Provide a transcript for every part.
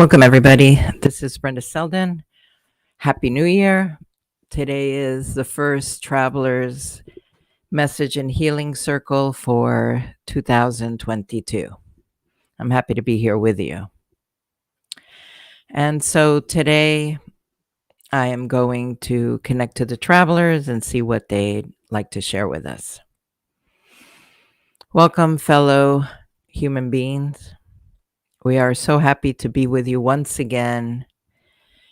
Welcome, everybody. This is Brenda Selden. Happy New Year. Today is the first Traveler's Message and Healing Circle for 2022. I'm happy to be here with you. And so today I am going to connect to the travelers and see what they'd like to share with us. Welcome, fellow human beings. We are so happy to be with you once again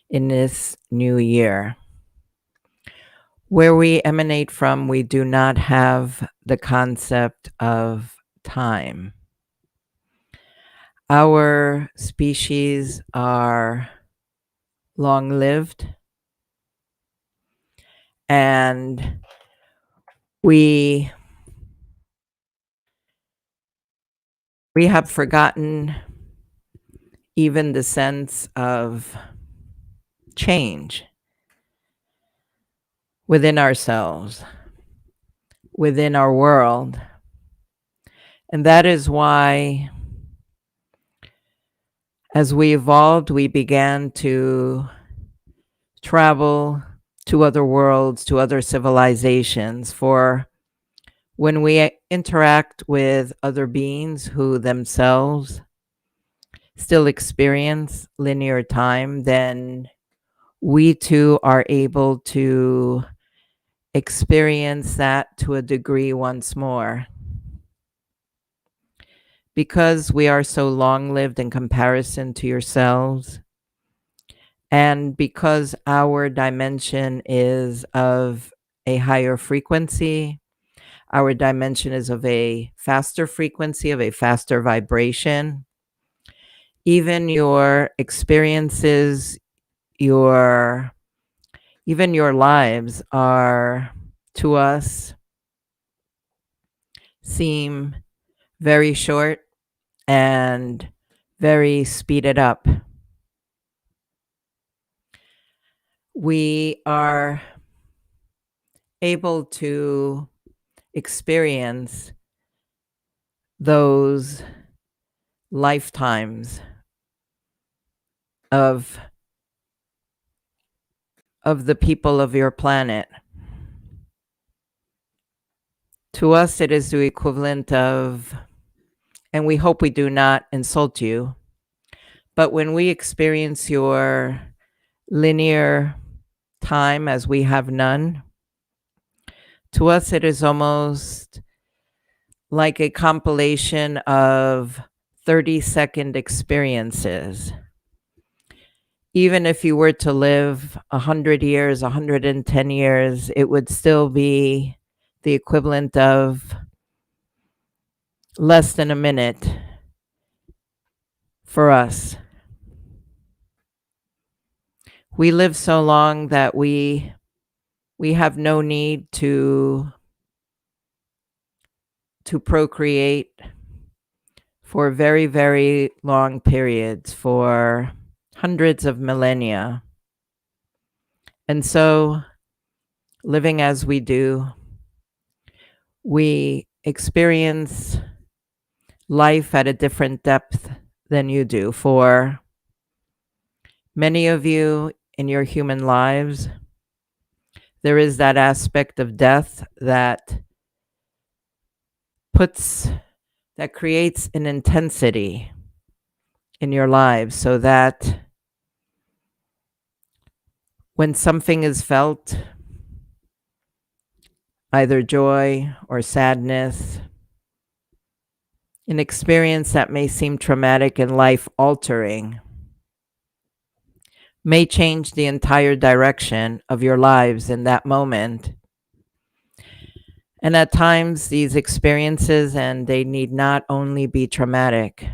in this new year. Where we emanate from, we do not have the concept of time. Our species are long-lived, and we have forgotten even the sense of change within ourselves, within our world. And that is why, as we evolved, we began to travel to other worlds, to other civilizations. For when we interact with other beings who themselves still experience linear time, then we too are able to experience that to a degree once more. Because we are so long-lived in comparison to yourselves, and because our dimension is of a higher frequency, our dimension is of a faster frequency, of a faster vibration, even your experiences, even your lives are, to us, seem very short and very speeded up. We are able to experience those lifetimes of the people of your planet. To us, it is the equivalent of, and we hope we do not insult you, but when we experience your linear time as we have none, to us it is almost like a compilation of 30-second experiences. Even if you were to live 100 years, 110 years, it would still be the equivalent of less than a minute for us. We live so long that we have no need to procreate for very, very long periods, for hundreds of millennia. And so, living as we do, we experience life at a different depth than you do. For many of you in your human lives, there is that aspect of death that creates an intensity in your lives, so that when something is felt, either joy or sadness, an experience that may seem traumatic and life-altering, may change the entire direction of your lives in that moment. And at times, these experiences, and they need not only be traumatic,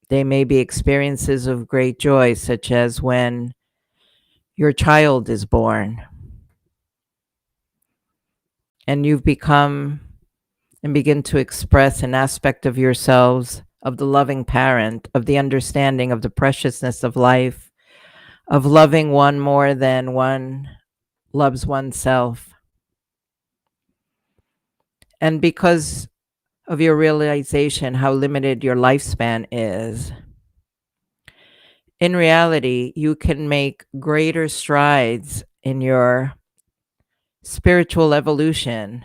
they may be experiences of great joy, such as when your child is born and you've become and begin to express an aspect of yourselves, of the loving parent, of the understanding of the preciousness of life, of loving one more than one loves oneself. And because of your realization how limited your lifespan is, in reality, you can make greater strides in your spiritual evolution,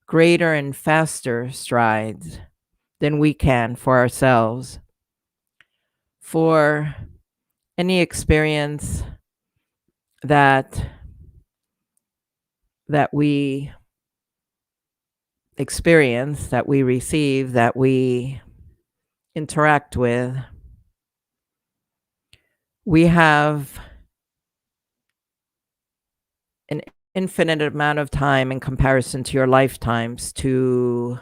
greater and faster strides than we can for ourselves. For any experience that we experience, that we receive, that we interact with, we have an infinite amount of time in comparison to your lifetimes to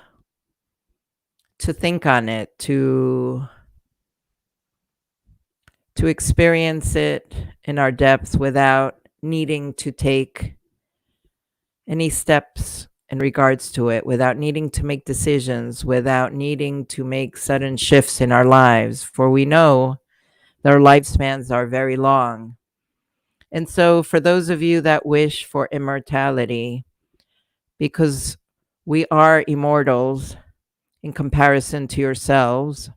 think on it, to experience it in our depth without needing to take any steps in regards to it, without needing to make decisions, without needing to make sudden shifts in our lives, for we know that our lifespans are very long. And so for those of you that wish for immortality, because we are immortals in comparison to yourselves,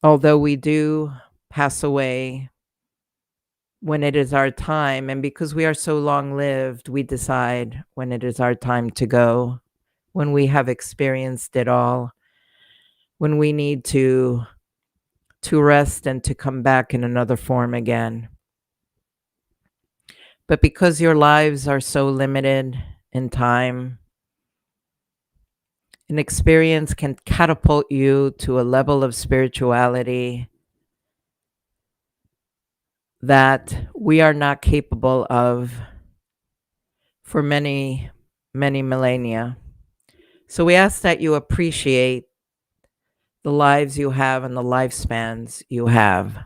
although we do pass away when it is our time, and because we are so long lived, we decide when it is our time to go, when we have experienced it all, when we need to rest and to come back in another form again. But because your lives are so limited in time, an experience can catapult you to a level of spirituality that we are not capable of for many, many millennia. So we ask that you appreciate the lives you have and the lifespans you have.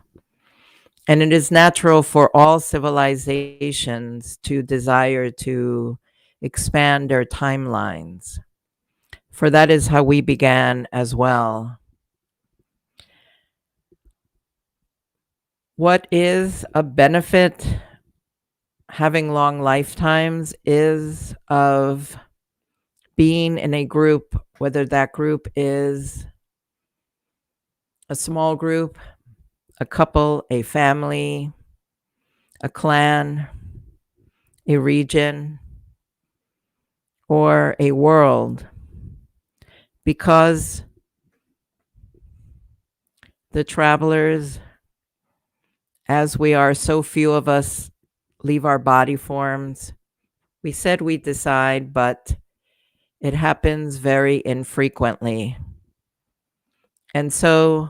And it is natural for all civilizations to desire to expand their timelines, for that is how we began as well. What is a benefit having long lifetimes is of being in a group, whether that group is a small group, a couple, a family, a clan, a region, or a world, because the travelers, as we are, so few of us leave our body forms. We said we decide, but it happens very infrequently. And so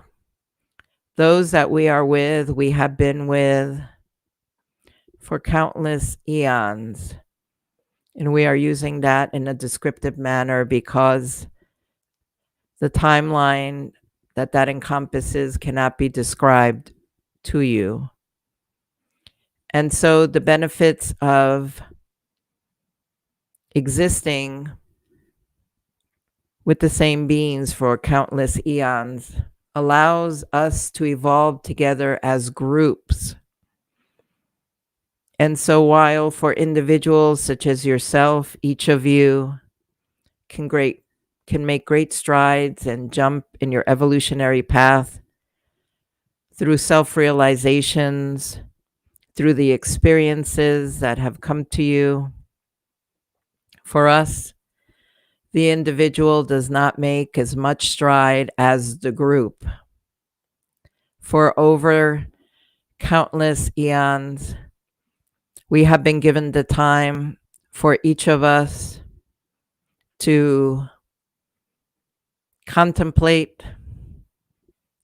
those that we are with, we have been with for countless eons. And we are using that in a descriptive manner because the timeline that encompasses cannot be described to you. And so the benefits of existing with the same beings for countless eons allows us to evolve together as groups. And so while for individuals such as yourself, each of you can make great strides and jump in your evolutionary path through self-realizations, through the experiences that have come to you. For us, the individual does not make as much stride as the group. For over countless eons, we have been given the time for each of us to contemplate,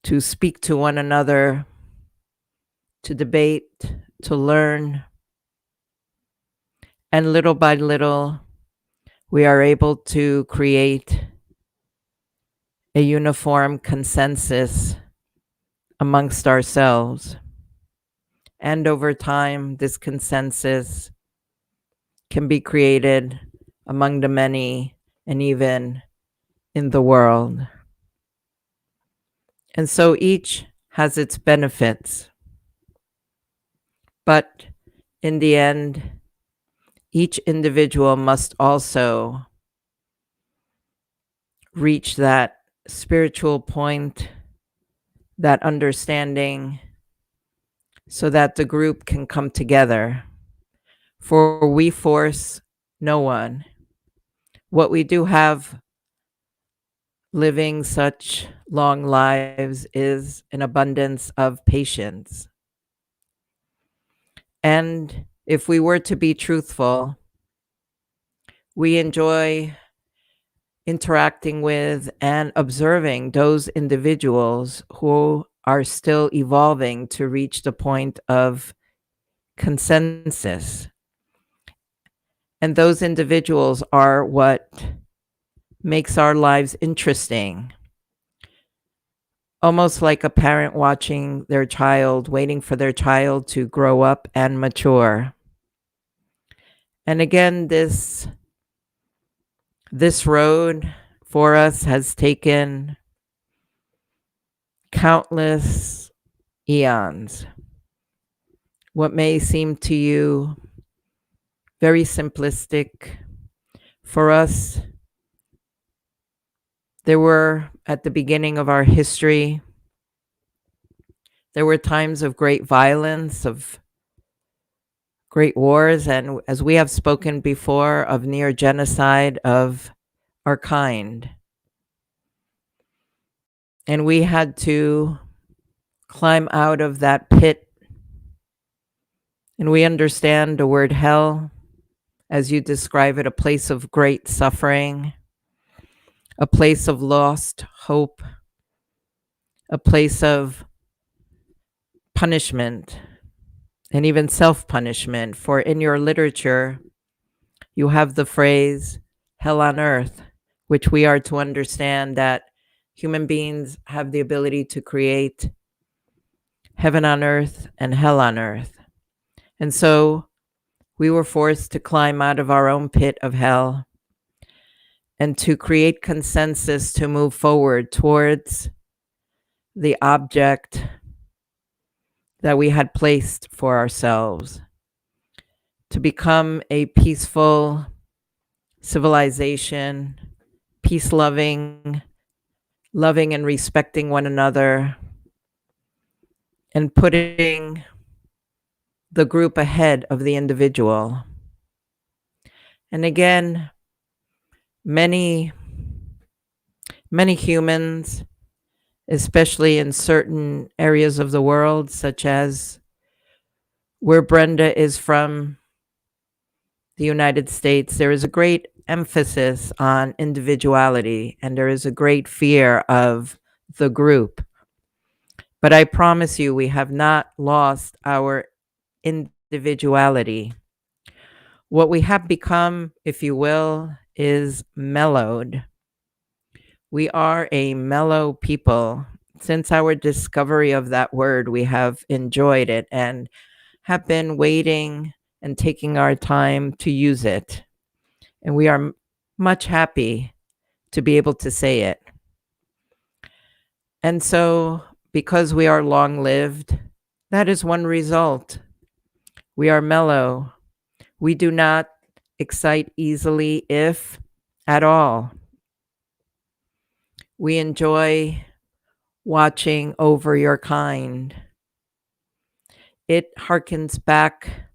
to speak to one another, to debate, to learn. And little by little, we are able to create a uniform consensus amongst ourselves. And over time, this consensus can be created among the many and even in the world. And so each has its benefits. But in the end, each individual must also reach that spiritual point, that understanding, so that the group can come together. For we force no one. What we do have living such long lives is an abundance of patience. And if we were to be truthful, we enjoy interacting with and observing those individuals who are still evolving to reach the point of consensus. And those individuals are what makes our lives interesting. Almost like a parent watching their child, waiting for their child to grow up and mature. And again, this road for us has taken countless eons. What may seem to you very simplistic, for us, there were, at the beginning of our history, there were times of great violence, of great wars, and as we have spoken before, of near genocide of our kind. And we had to climb out of that pit. And we understand the word hell, as you describe it, a place of great suffering, a place of lost hope, a place of punishment, and even self-punishment. For in your literature, you have the phrase hell on earth, which we are to understand that human beings have the ability to create heaven on earth and hell on earth. And so we were forced to climb out of our own pit of hell and to create consensus to move forward towards the object that we had placed for ourselves, to become a peaceful civilization, peace-loving, loving and respecting one another, and putting the group ahead of the individual. And again, many humans, especially in certain areas of the world, such as where Brenda is from, the United States, there is a great emphasis on individuality, and there is a great fear of the group. But I promise you, we have not lost our individuality. What we have become, if you will, is mellowed. We are a mellow people. Since our discovery of that word, we have enjoyed it and have been waiting and taking our time to use it. And we are much happy to be able to say it. And so, because we are long-lived, that is one result. We are mellow. We do not excite easily, if at all. We enjoy watching over your kind. It harkens back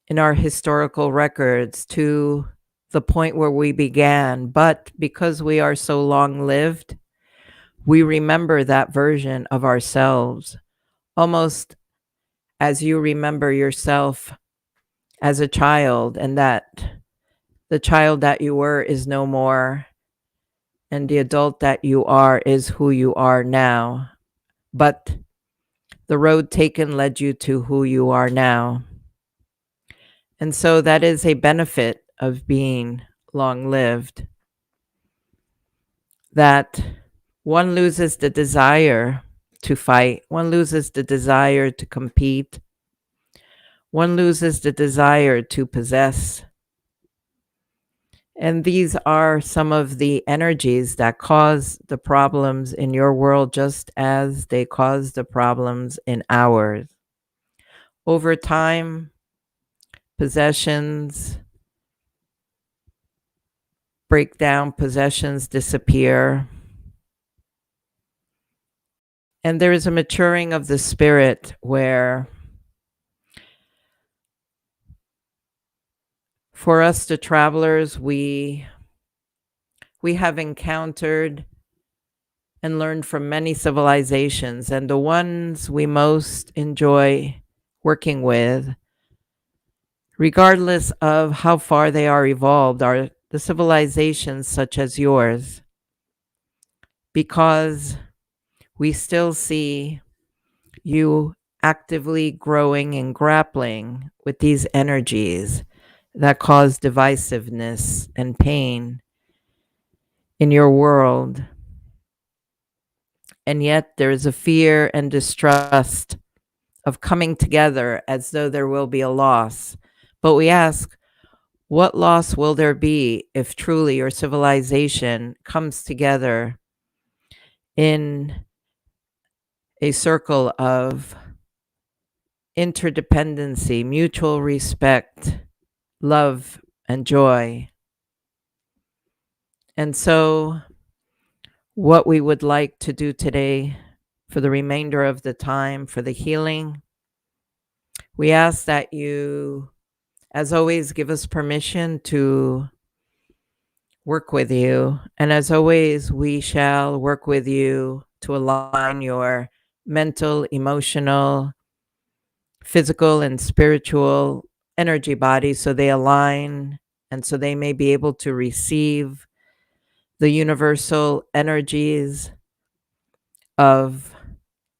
in our historical records to the point where we began, but because we are so long-lived, we remember that version of ourselves, almost as you remember yourself as a child, and that the child that you were is no more, and the adult that you are is who you are now. But the road taken led you to who you are now. And so that is a benefit of being long-lived, that one loses the desire to fight, one loses the desire to compete, one loses the desire to possess. And these are some of the energies that cause the problems in your world, just as they cause the problems in ours. Over time, possessions break down, possessions disappear. And there is a maturing of the spirit where for us, the travelers, we have encountered and learned from many civilizations, and the ones we most enjoy working with, regardless of how far they are evolved, are the civilizations such as yours, because we still see you actively growing and grappling with these energies that cause divisiveness and pain in your world. And yet there is a fear and distrust of coming together as though there will be a loss. But we ask, what loss will there be if truly your civilization comes together in a circle of interdependency, mutual respect, love, and joy? And so, what we would like to do today for the remainder of the time for the healing, we ask that you, as always, give us permission to work with you. And as always, we shall work with you to align your mental, emotional, physical, and spiritual energy bodies so they align and so they may be able to receive the universal energies of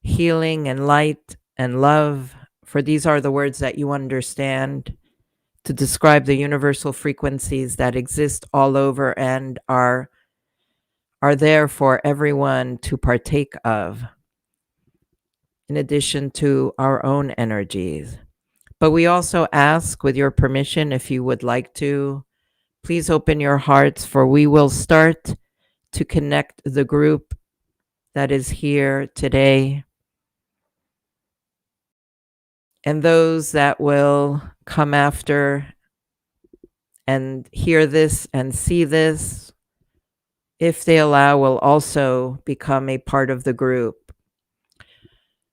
healing and light and love. For these are the words that you understand to describe the universal frequencies that exist all over and are there for everyone to partake of, in addition to our own energies. But we also ask, with your permission, if you would like to, please open your hearts, for we will start to connect the group that is here today and those that will come after and hear this and see this, if they allow, will also become a part of the group.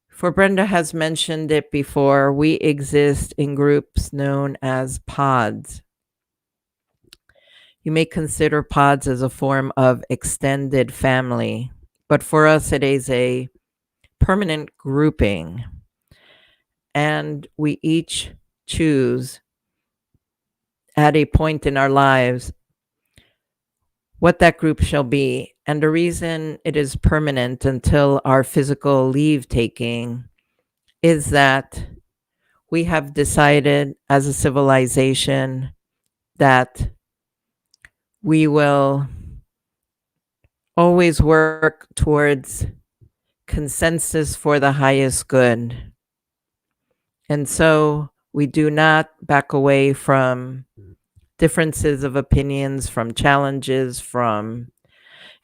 For Brenda has mentioned it before, we exist in groups known as pods. You may consider pods as a form of extended family, but for us it is a permanent grouping. And we each choose at a point in our lives what that group shall be. And the reason it is permanent until our physical leave taking is that we have decided as a civilization that we will always work towards consensus for the highest good. And so we do not back away from differences of opinions, from challenges,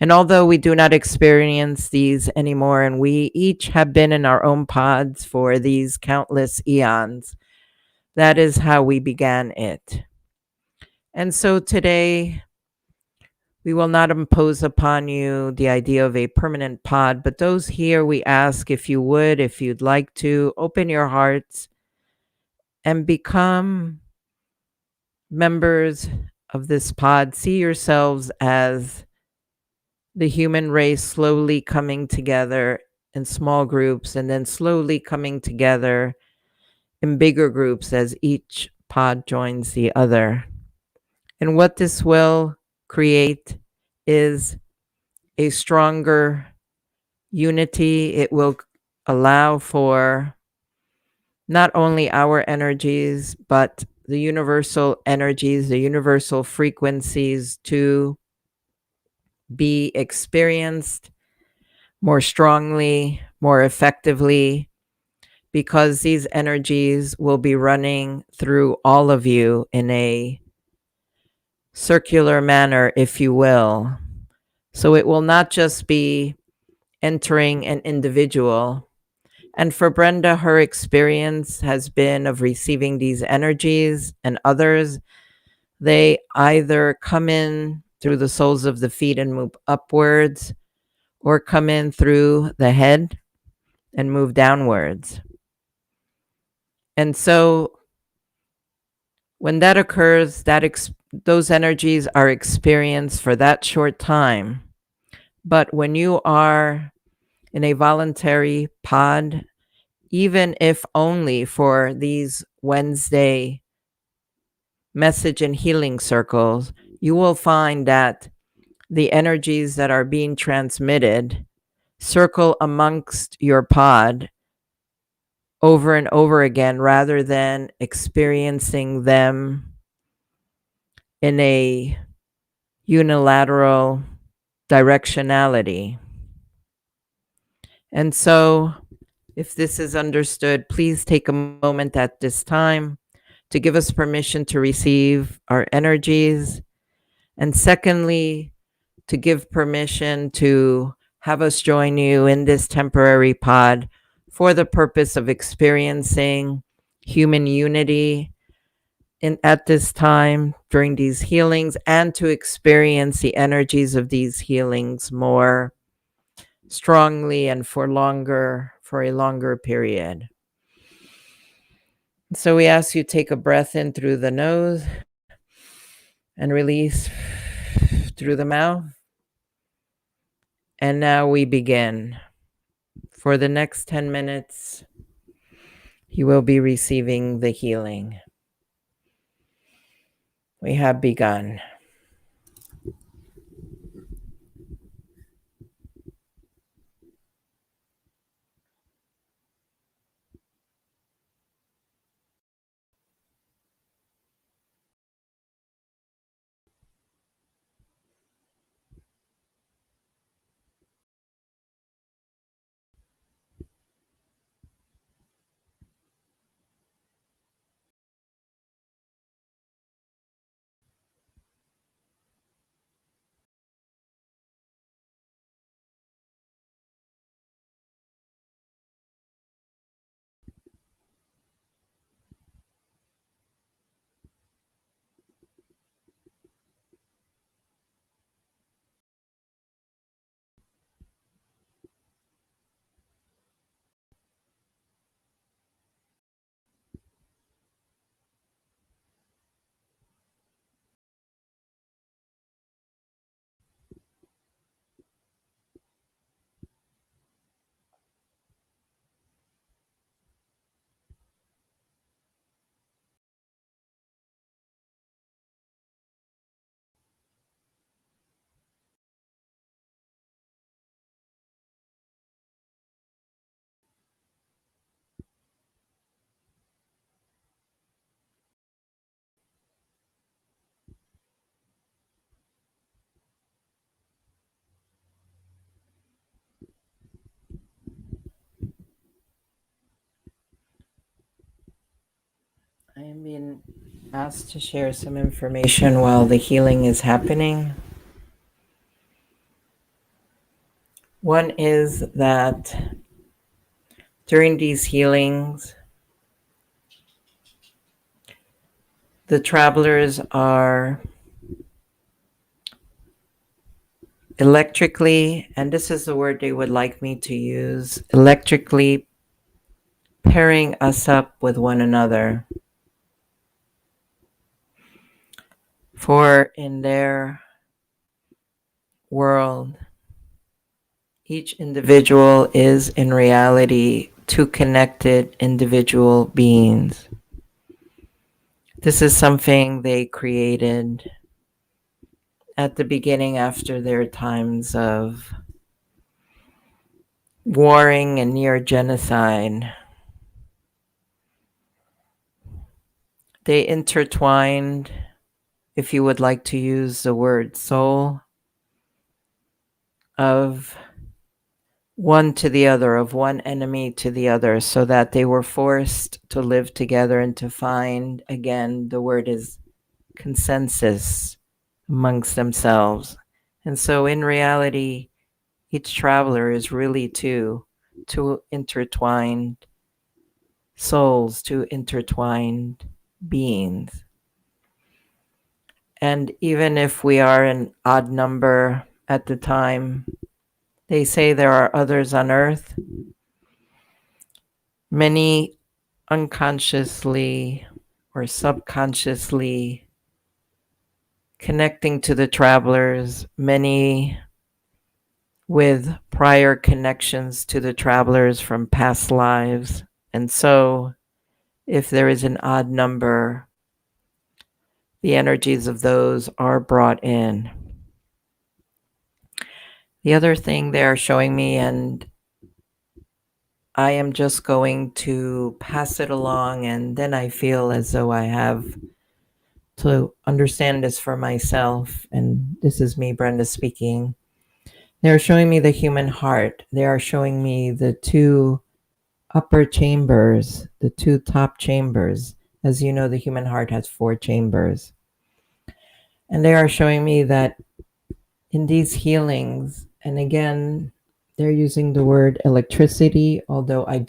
and although we do not experience these anymore, and we each have been in our own pods for these countless eons, that is how we began it. And so today, we will not impose upon you the idea of a permanent pod, but those here, we ask if you would, if you'd like to, open your hearts and become members of this pod. See yourselves as the human race slowly coming together in small groups and then slowly coming together in bigger groups as each pod joins the other. And what this will create is a stronger unity. It will allow for not only our energies, but the universal energies, the universal frequencies to be experienced more strongly, more effectively, because these energies will be running through all of you in a circular manner, if you will. So it will not just be entering an individual. And for Brenda, her experience has been of receiving these energies, and others, they either come in through the soles of the feet and move upwards, or come in through the head. and move downwards. And so when that occurs, those energies are experienced for that short time. But when you are in a voluntary pod, even if only for these Wednesday message and healing circles, you will find that the energies that are being transmitted circle amongst your pod over and over again rather than experiencing them in a unilateral directionality. And so, if this is understood, please take a moment at this time to give us permission to receive our energies. And secondly, to give permission to have us join you in this temporary pod for the purpose of experiencing human unity at this time during these healings, and to experience the energies of these healings more strongly and for a longer period. So we ask you to take a breath in through the nose and release through the mouth. And now we begin. For the next 10 minutes, you will be receiving the healing. We have begun. I am being asked to share some information while the healing is happening. One is that during these healings, the travelers are electrically, and this is the word they would like me to use, electrically pairing us up with one another. For in their world, each individual is in reality two connected individual beings. This is something they created at the beginning after their times of warring and near genocide. They intertwined, if you would like to use the word soul, of one to the other, of one enemy to the other, so that they were forced to live together and to find, again, the word is consensus amongst themselves. And so in reality, each traveler is really two intertwined souls, two intertwined beings. And even if we are an odd number at the time, they say there are others on earth. many unconsciously or subconsciously connecting to the travelers, many with prior connections to the travelers from past lives. And so, if there is an odd number, the energies of those are brought in. The other thing they're showing me, and I am just going to pass it along, and then I feel as though I have to understand this for myself. And this is me, Brenda, speaking. They're showing me the human heart. They are showing me the two upper chambers, the two top chambers. As you know, the human heart has 4 chambers. And they are showing me that in these healings, and again, they're using the word electricity, although I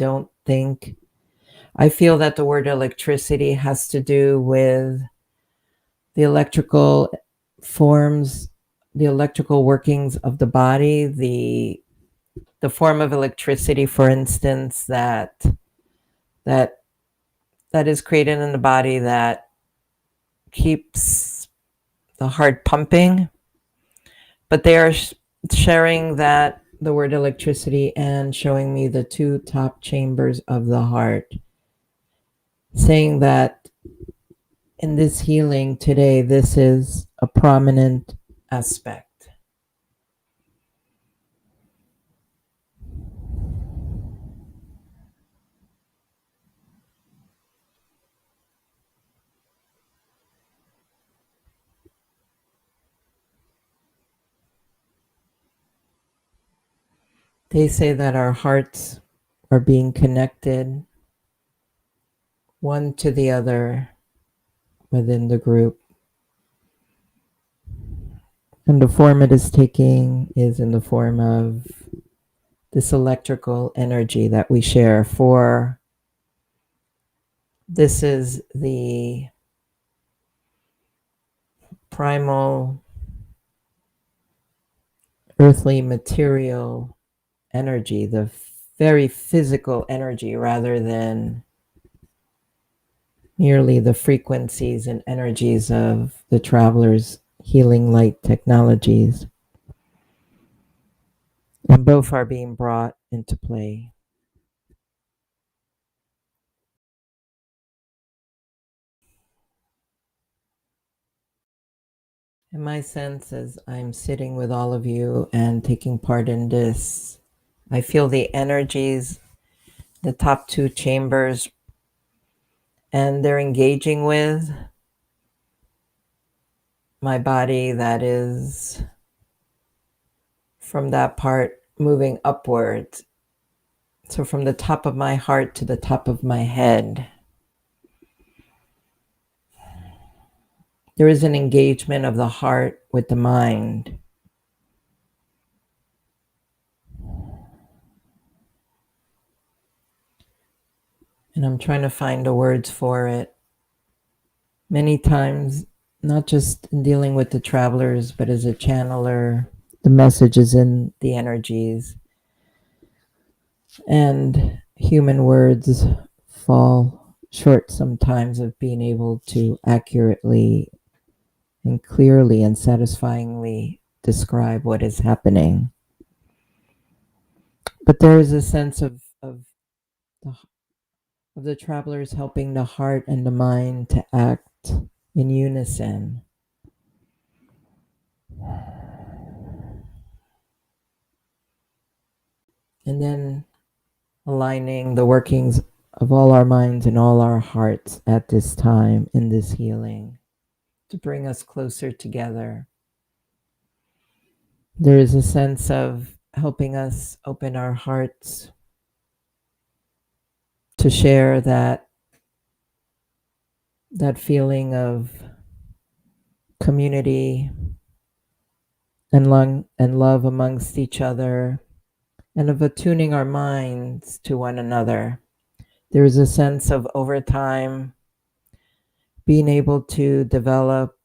feel that the word electricity has to do with the electrical forms, the electrical workings of the body, the form of electricity, for instance, that is created in the body that keeps the heart pumping. But they are sharing that the word electricity and showing me the 2 top chambers of the heart, saying that in this healing today, this is a prominent aspect. They say that our hearts are being connected one to the other within the group. And the form it is taking is in the form of this electrical energy that we share. For this is the primal earthly material energy, the very physical energy, rather than merely the frequencies and energies of the travelers' healing light technologies. And both are being brought into play. In my sense, as I'm sitting with all of you and taking part in this, I feel the energies, the top 2 chambers, and they're engaging with my body that is from that part moving upwards. So from the top of my heart to the top of my head, there is an engagement of the heart with the mind. And I'm trying to find the words for it. Many times, not just in dealing with the travelers, but as a channeler, the messages in the energies. And human words fall short sometimes of being able to accurately and clearly and satisfyingly describe what is happening. But there is a sense of the travelers helping the heart and the mind to act in unison. And then aligning the workings of all our minds and all our hearts at this time in this healing to bring us closer together. There is a sense of helping us open our hearts to share that feeling of community and love amongst each other, and of attuning our minds to one another. There is a sense of, over time, being able to develop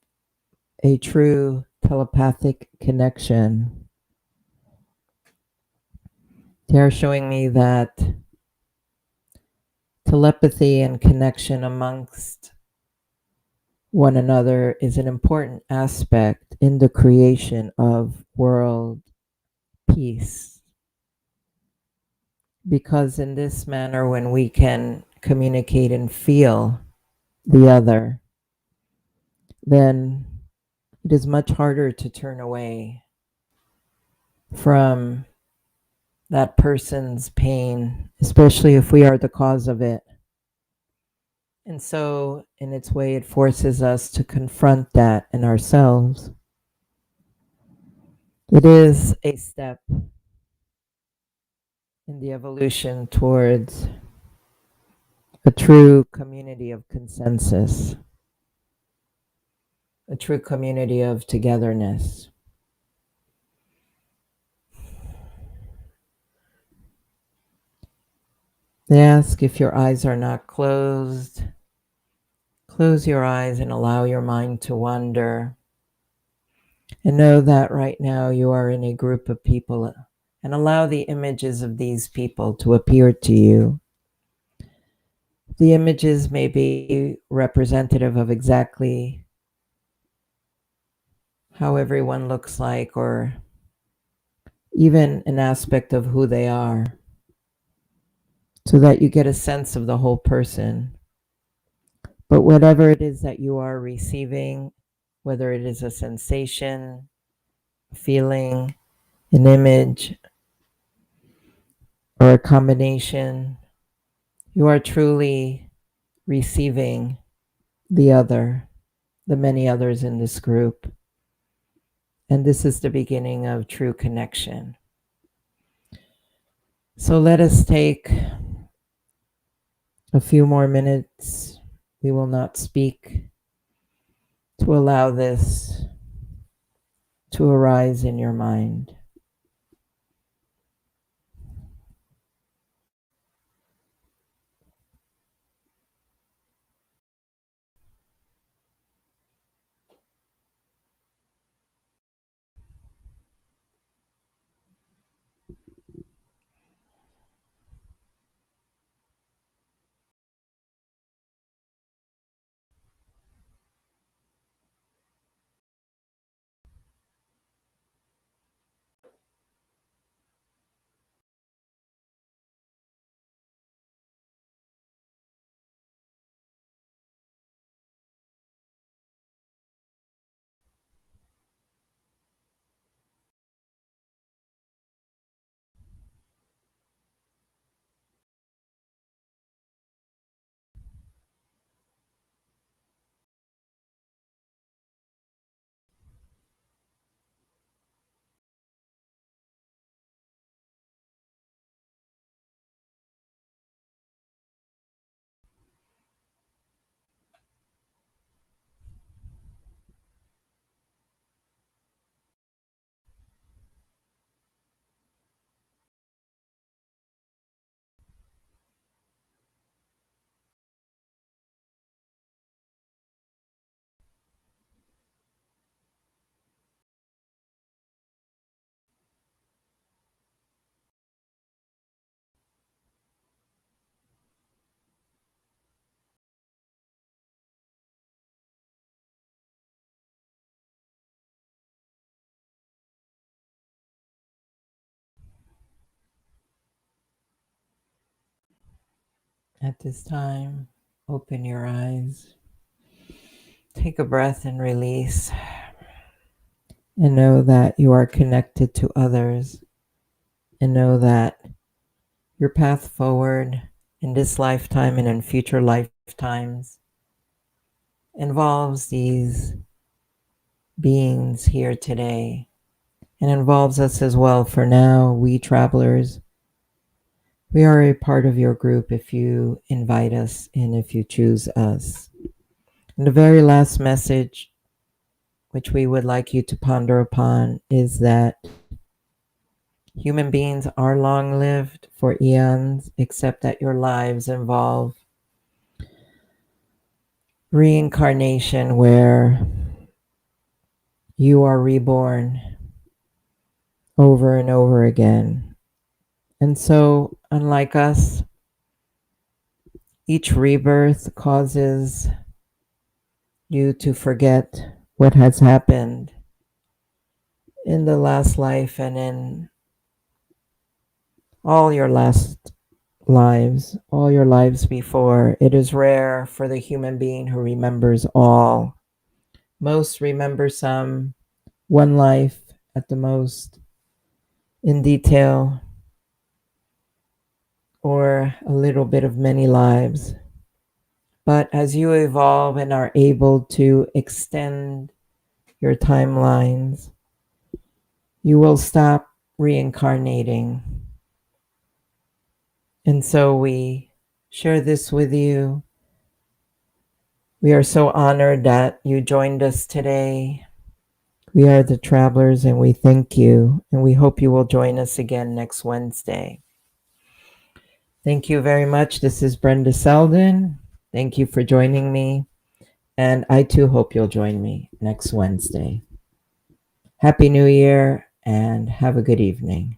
a true telepathic connection. They are showing me that Telepathy and connection amongst one another is an important aspect in the creation of world peace. Because in this manner, when we can communicate and feel the other, then it is much harder to turn away from that person's pain, especially if we are the cause of it. And so, in its way, it forces us to confront that in ourselves. It is a step in the evolution towards a true community of consensus, a true community of togetherness. They ask if your eyes are not closed. Close your eyes and allow your mind to wander. And know that right now you are in a group of people, and allow the images of these people to appear to you. The images may be representative of exactly how everyone looks like, or even an aspect of who they are, so that you get a sense of the whole person. But whatever it is that you are receiving, whether it is a sensation, a feeling, an image, or a combination, you are truly receiving the other, the many others in this group. And this is the beginning of true connection. So let us take a few more minutes. We will not speak, to allow this to arise in your mind. At this time, open your eyes, take a breath and release, and know that you are connected to others, and know that your path forward in this lifetime and in future lifetimes involves these beings here today, and involves us as well. For now, we travelers, we are a part of your group if you invite us and if you choose us. And the very last message, which we would like you to ponder upon, is that human beings are long lived for eons, except that your lives involve reincarnation, where you are reborn over and over again. And so, unlike us, each rebirth causes you to forget what has happened in the last life and in all your last lives, all your lives before. It is rare for the human being who remembers all. Most remember some, one life at the most, in detail, or a little bit of many lives. But as you evolve and are able to extend your timelines, you will stop reincarnating. And so we share this with you. We are so honored that you joined us today. We are the travelers and we thank you, and we hope you will join us again next Wednesday. Thank you very much. This is Brenda Selden. Thank you for joining me, and I too hope you'll join me next Wednesday. Happy New Year and have a good evening.